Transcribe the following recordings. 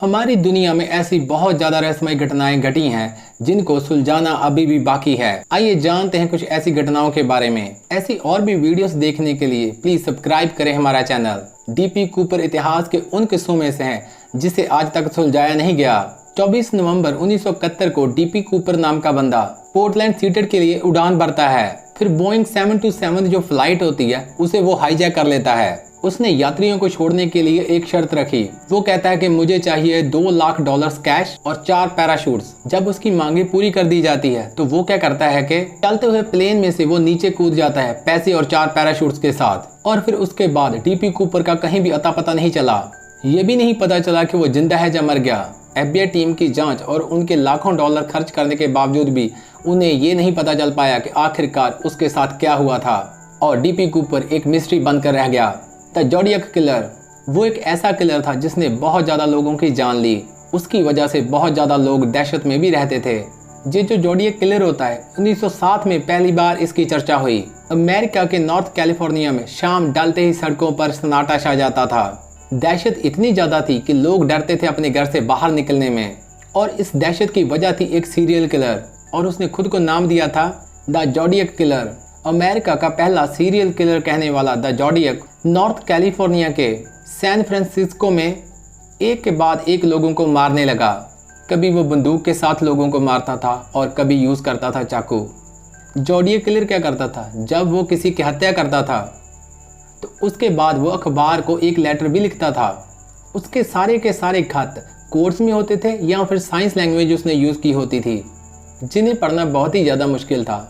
हमारी दुनिया में ऐसी बहुत ज्यादा रहस्यमय घटनाएं घटी हैं जिनको सुलझाना अभी भी बाकी है। आइए जानते हैं कुछ ऐसी घटनाओं के बारे में। ऐसी और भी वीडियोस देखने के लिए प्लीज सब्सक्राइब करें हमारा चैनल। डीपी कूपर इतिहास के उन किस्सों में से है जिसे आज तक सुलझाया नहीं गया। 24 नवंबर 1971 को डीपी कूपर नाम का बंदा पोर्टलैंड सीटेड के लिए उड़ान भरता है। फिर बोइंग 727 जो फ्लाइट होती है उसे वो हाईजैक कर लेता है। उसने यात्रियों को छोड़ने के लिए एक शर्त रखी। वो कहता है कि मुझे चाहिए $2 लाख कैश और 4 पैराशूट्स। जब उसकी मांगे पूरी कर दी जाती है तो वो क्या करता है कि चलते हुए प्लेन में से वो नीचे कूद जाता है पैसे और 4 पैराशूट्स के साथ। और फिर उसके बाद डीपी कूपर का कहीं भी अता पता नहीं चला। ये भी नहीं पता चला कि वो जिंदा है या मर गया। FBI टीम की जांच और उनके लाखों डॉलर खर्च करने के बावजूद भी उन्हें ये नहीं पता चल पाया कि आखिरकार उसके साथ क्या हुआ था। और डीपी कूपर एक मिस्ट्री बनकर रह गया। द जोडियक किलर वो एक ऐसा किलर था जिसने बहुत ज़्यादा लोगों की जान ली। उसकी वजह से बहुत ज़्यादा लोग दहशत में भी रहते थे। ये जो जोडियक किलर होता है 1907 में पहली बार इसकी चर्चा हुई। अमेरिका के नॉर्थ कैलिफोर्निया में शाम ढलते ही सड़कों पर सन्नाटा छा जाता था। दहशत इतनी ज़्यादा थी कि लोग डरते थे अपने घर से बाहर निकलने में। और इस दहशत की वजह थी एक सीरियल किलर और उसने खुद को नाम दिया था द जोडियक किलर। अमेरिका का पहला सीरियल किलर कहने वाला द जोडियक नॉर्थ कैलिफोर्निया के सैन फ्रांसिस्को में एक के बाद एक लोगों को मारने लगा। कभी वो बंदूक के साथ लोगों को मारता था और कभी यूज़ करता था चाकू। जोडियक किलर क्या करता था, जब वो किसी की हत्या करता था तो उसके बाद वो अखबार को एक लेटर भी लिखता था। उसके सारे के सारे खत कोर्स में होते थे या फिर साइंस लैंग्वेज उसने यूज़ की होती थी जिन्हें पढ़ना बहुत ही ज़्यादा मुश्किल था।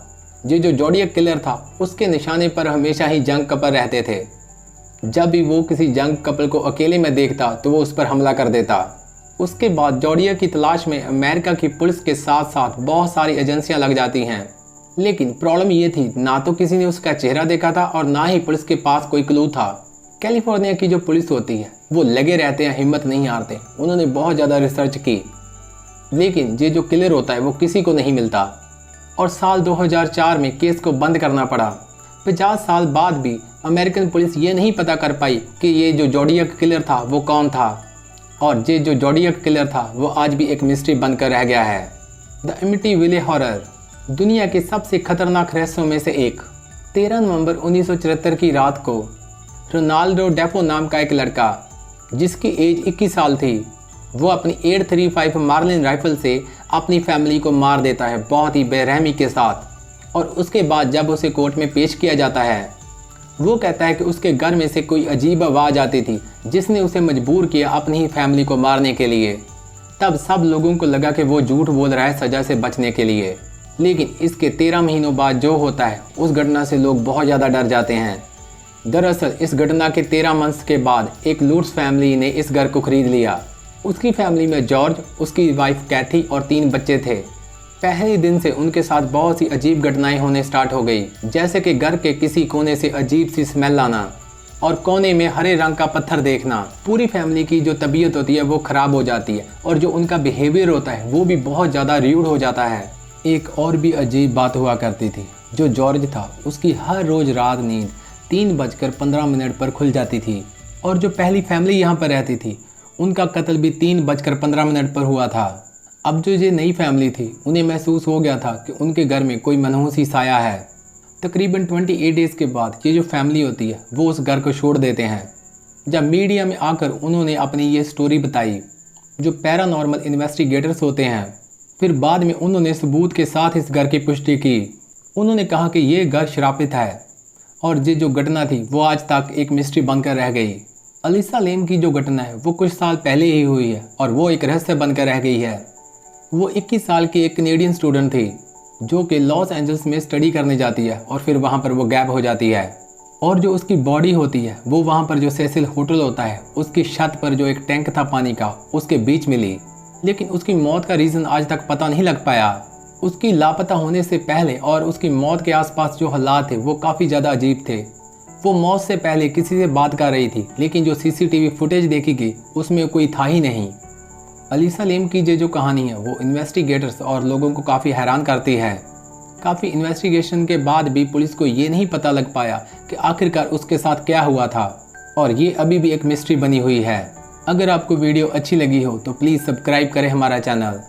ये जो जोडियक किलर था उसके निशाने पर हमेशा ही जंग कपल रहते थे। जब भी वो किसी जंग कपल को अकेले में देखता तो वो उस पर हमला कर देता। उसके बाद जोडियक की तलाश में अमेरिका की पुलिस के साथ साथ बहुत सारी एजेंसियां लग जाती हैं। लेकिन प्रॉब्लम ये थी, ना तो किसी ने उसका चेहरा देखा था और ना ही पुलिस के पास कोई क्लू था। कैलिफोर्निया की जो पुलिस होती है वो लगे रहते हैं, हिम्मत नहीं हारते। उन्होंने बहुत ज़्यादा रिसर्च की लेकिन ये जो किलर होता है वो किसी को नहीं मिलता। और साल 2004 में केस को बंद करना पड़ा। 50 साल बाद भी अमेरिकन पुलिस ये नहीं पता कर पाई कि ये जो जोडियक किलर था वो कौन था। और ये जो जोडियक किलर था वो आज भी एक मिस्ट्री बनकर रह गया है। द एमिटीविले हॉरर दुनिया के सबसे खतरनाक रहस्यों में से एक। 13 नवंबर 1974 की रात को रोनाल्डो डेफो नाम का एक लड़का जिसकी एज 21 साल थी वो अपनी 835 मार्लिन राइफल से अपनी फैमिली को मार देता है बहुत ही बेरहमी के साथ। और उसके बाद जब उसे कोर्ट में पेश किया जाता है वो कहता है कि उसके घर में से कोई अजीब आवाज़ आती थी जिसने उसे मजबूर किया अपनी ही फैमिली को मारने के लिए। तब सब लोगों को लगा कि वो झूठ बोल रहा है सज़ा से बचने के लिए। लेकिन इसके 13 महीनों बाद जो होता है उस घटना से लोग बहुत ज़्यादा डर जाते हैं। दरअसल इस घटना के 13 मंथ्स के बाद एक लूट्स फैमिली ने इस घर को खरीद लिया। उसकी फैमिली में जॉर्ज, उसकी वाइफ कैथी और 3 बच्चे थे। पहले दिन से उनके साथ बहुत सी अजीब घटनाएं होने स्टार्ट हो गई, जैसे कि घर के किसी कोने से अजीब सी स्मेल आना और कोने में हरे रंग का पत्थर देखना। पूरी फैमिली की जो तबीयत होती है वो ख़राब हो जाती है और जो उनका बिहेवियर होता है वो भी बहुत ज़्यादा र्यूड हो जाता है। एक और भी अजीब बात हुआ करती थी। जो जॉर्ज था उसकी हर रोज़ रात नींद 3:15 पर खुल जाती थी। और जो पहली फैमिली यहाँ पर रहती थी उनका कत्ल भी 3:15 पर हुआ था। अब जो ये नई फैमिली थी उन्हें महसूस हो गया था कि उनके घर में कोई मनहूसी साया है। तकरीबन 28 डेज़ के बाद ये जो फैमिली होती है वो उस घर को छोड़ देते हैं। जब मीडिया में आकर उन्होंने अपनी ये स्टोरी बताई, जो पैरानॉर्मल इन्वेस्टिगेटर्स होते हैं, फिर बाद में उन्होंने सबूत के साथ इस घर की पुष्टि की। उन्होंने कहा कि ये घर श्रापित है और ये जो घटना थी वो आज तक एक मिस्ट्री बनकर रह गई। अलीसा लेम की जो घटना है वो कुछ साल पहले ही हुई है और वो एक रहस्य बनकर रह गई है। वो 21 साल की एक कनेडियन स्टूडेंट थी जो कि लॉस एंजल्स में स्टडी करने जाती है और फिर वहाँ पर वो गैप हो जाती है। और जो उसकी बॉडी होती है वो वहाँ पर जो सेसिल होटल होता है उसकी छत पर जो एक टैंक था पानी का उसके बीच मिली। लेकिन उसकी मौत का रीज़न आज तक पता नहीं लग पाया। उसकी लापता होने से पहले और उसकी मौत के आसपास जो हालात थे वो काफ़ी ज़्यादा अजीब थे। वो मौत से पहले किसी से बात कर रही थी लेकिन जो CCTV फुटेज देखी गई उसमें कोई था ही नहीं। अलीसा लेम की जो कहानी है वो इन्वेस्टिगेटर्स और लोगों को काफ़ी हैरान करती है। काफ़ी इन्वेस्टिगेशन के बाद भी पुलिस को ये नहीं पता लग पाया कि आखिरकार उसके साथ क्या हुआ था और ये अभी भी एक मिस्ट्री बनी हुई है। अगर आपको वीडियो अच्छी लगी हो तो प्लीज़ सब्सक्राइब करें हमारा चैनल।